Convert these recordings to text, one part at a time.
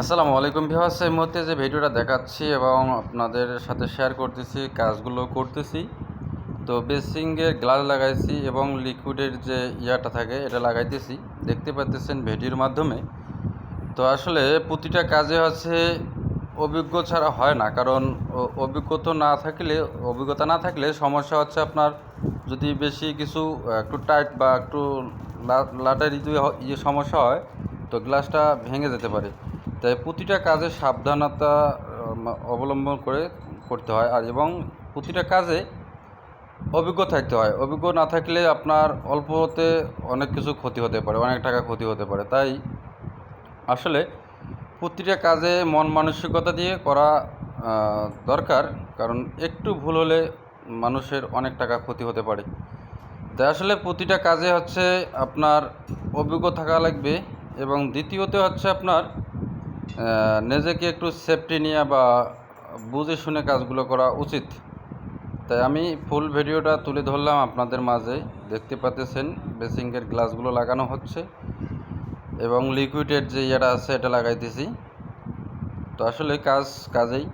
আসসালামু আলাইকুম ভিউয়ার্স, এই মুহূর্তে যে ভিডিওটা দেখাচ্ছি এবং আপনাদের সাথে শেয়ার করতেছি, কাজগুলো করতেছি। তো বেসিংয়ের গ্লাস লাগাইছি এবং লিকুইডের যে ইয়াটা থাকে এটা লাগাইতেছি, দেখতে পাচ্ছেন ভিডিওর মাধ্যমে। তো আসলে প্রতিটা কাজে হচ্ছে অভিজ্ঞ ছাড়া হয় না, কারণ অভিজ্ঞতা না থাকলে সমস্যা হচ্ছে আপনার যদি বেশি কিছু একটু টাইট বা একটু লাটারি যদি সমস্যা হয় তো গ্লাসটা ভেঙে যেতে পারে। তাই প্রতিটা কাজে সাবধানতা অবলম্বন করে করতে হয় এবং প্রতিটা কাজে অভিজ্ঞ থাকতে হয়। অভিজ্ঞ না থাকলে আপনার অল্পতে অনেক কিছু ক্ষতি হতে পারে, অনেক টাকা ক্ষতি হতে পারে। তাই আসলে প্রতিটা কাজে মন মানসিকতা দিয়ে করা দরকার, কারণ একটু ভুল হলে মানুষের অনেক টাকা ক্ষতি হতে পারে। তাই আসলে প্রতিটা কাজে হচ্ছে আপনার অভিজ্ঞ থাকা লাগবে এবং দ্বিতীয়ত হচ্ছে আপনার নিজেকে একটু সেফটি নিয়ে বা বুঝে শুনে কাজগুলো করা উচিত। তাই আমি ফুল ভিডিওটা তুলে ধরলাম আপনাদের মাঝে। দেখতে পাচ্ছেন বেসিংয়ের গ্লাসগুলো লাগানো হচ্ছে এবং লিকুইডের যে ইয়েটা আছে এটা লাগাইতেছি। তো আসলে কাজেই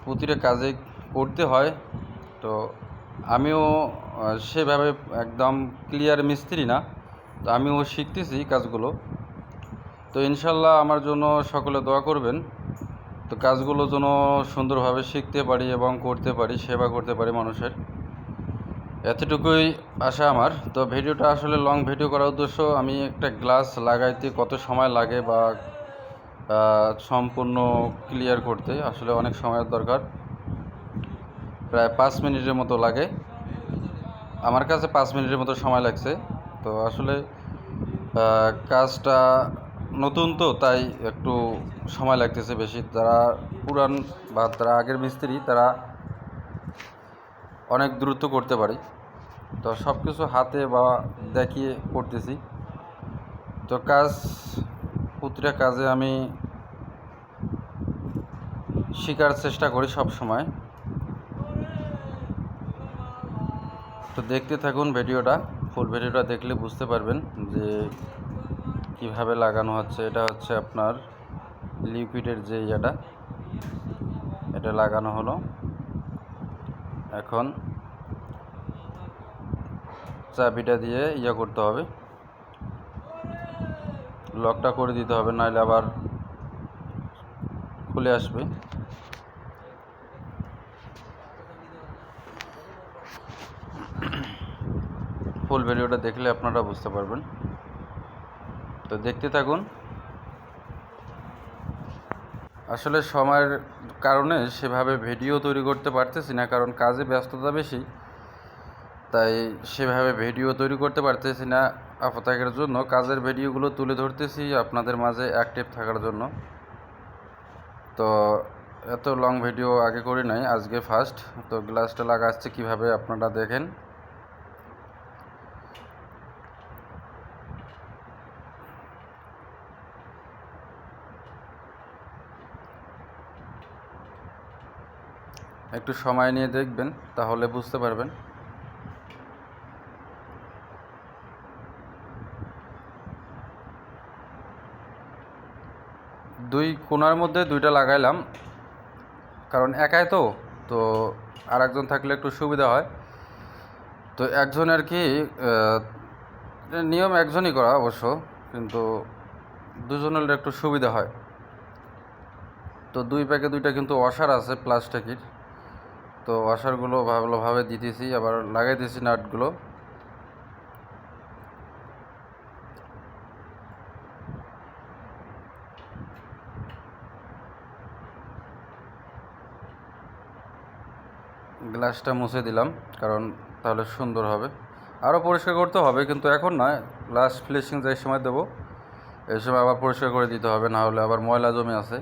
প্রতিটা কাজে করতে হয়। তো আমিও সেভাবে একদম ক্লিয়ার মিস্ত্রি না, তো আমিও শিখতেছি কাজগুলো। তো ইনশাল্লাহ আমার জন্য সকলে দোয়া করবেন, তো কাজগুলো যেন সুন্দরভাবে শিখতে পারি এবং করতে পারি, সেবা করতে পারি মানুষের, এতটুকুই আশা আমার। তো ভিডিওটা আসলে লং ভিডিও করার উদ্দেশ্য, আমি একটা গ্লাস লাগাইতে কত সময় লাগে বা সম্পূর্ণ ক্লিয়ার করতে আসলে অনেক সময়ের দরকার, প্রায় 5 মিনিটের মতো লাগে। আমার কাছে 5 মিনিটের মতো সময় লাগছে। তো আসলে কাজটা নতুন, তো তাই একটু সময় লাগতেছে বেশি। যারা পুরান বা যারা আগের মিস্ত্রি তারা অনেক দ্রুত করতে পারে। তো সব কিছু হাতে বা দেখিয়ে করতেছি। তো প্রতিটা কাজে আমি শেখার চেষ্টা করি সব সময়। তো দেখতে থাকুন ভিডিওটা, ফুল ভিডিওটা দেখলে বুঝতে পারবেন যে কিভাবে লাগানো হচ্ছে। এটা হচ্ছে আপনার লিকুইডের যে এটা লাগানো হলো। এখন চাবিটা দিয়ে করতে হবে, লকটা করে দিতে হবে, নাহলে আবার খুলে আসবে। ফুল ভিডিওটা দেখলে আপনারা বুঝতে পারবেন। তো দেখতে থাকুন। আসলে সময়ের কারণে সেভাবে ভিডিও তৈরি করতে পারতেছি না, কারণ কাজে ব্যস্ততা বেশি, তাই সেভাবে ভিডিও তৈরি করতে পারতেছি না। আপাততের জন্য কাজের ভিডিওগুলো তুলে ধরতেছি আপনাদের মাঝে অ্যাক্টিভ থাকার জন্য। তো এত লং ভিডিও আগে করি নাই, আজকে ফার্স্ট। তো গ্লাসটা লাগাচ্ছে কিভাবে আপনারা দেখেন। একটু সময় নিয়ে দেখবেন, তাহলে বুঝতে পারবেন। দুই কোণার মধ্যে দুইটা লাগাইলাম, কারণ একাই তো তো আর একজন থাকলে একটু সুবিধা হয়। তো একজন আর কি নিয়ম একজনই করা অবশ্য, কিন্তু দুজনের একটু সুবিধা হয়। তো দুই প্যাকে দুইটা কিন্তু ওয়াশার আছে প্লাস্টিকের, তো ওয়াশারগুলো ভালোভাবে দিতেছি, আবার লাগাইতেছি নাটগুলো। গ্লাসটা মুছে দিলাম, কারণ তাহলে সুন্দর হবে। আরও পরিষ্কার করতে হবে, কিন্তু এখন নয়, লাস্ট ফিনিশিং যে সময় দেবো এই সময় আবার পরিষ্কার করে দিতে হবে, না হলে আবার ময়লা জমে আছে।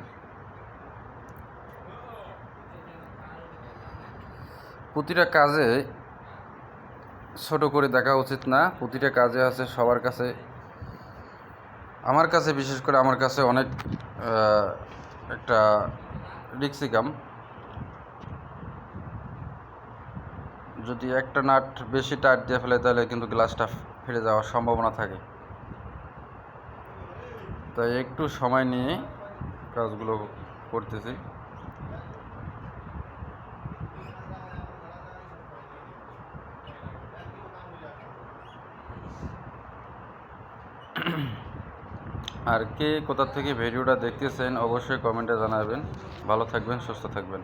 প্রতিটা কাজে ছোট করে দেখা উচিত না, প্রতিটা কাজে আছে সবার কাছে, আমার কাছে বিশেষ করে আমার কাছে অনেক একটা রিক্সি কাম। যদি একটা নাট বেশি টাইট দিয়ে ফেলে তাহলে কিন্তু গ্লাসটা ফেটে যাওয়ার সম্ভাবনা থাকে। তাই একটু সময় নিয়ে কাজগুলো করতেছি। আর কে কোথা থেকে ভিডিওটা দেখতেছেন অবশ্যই কমেন্টে জানাবেন। ভালো থাকবেন, সুস্থ থাকবেন।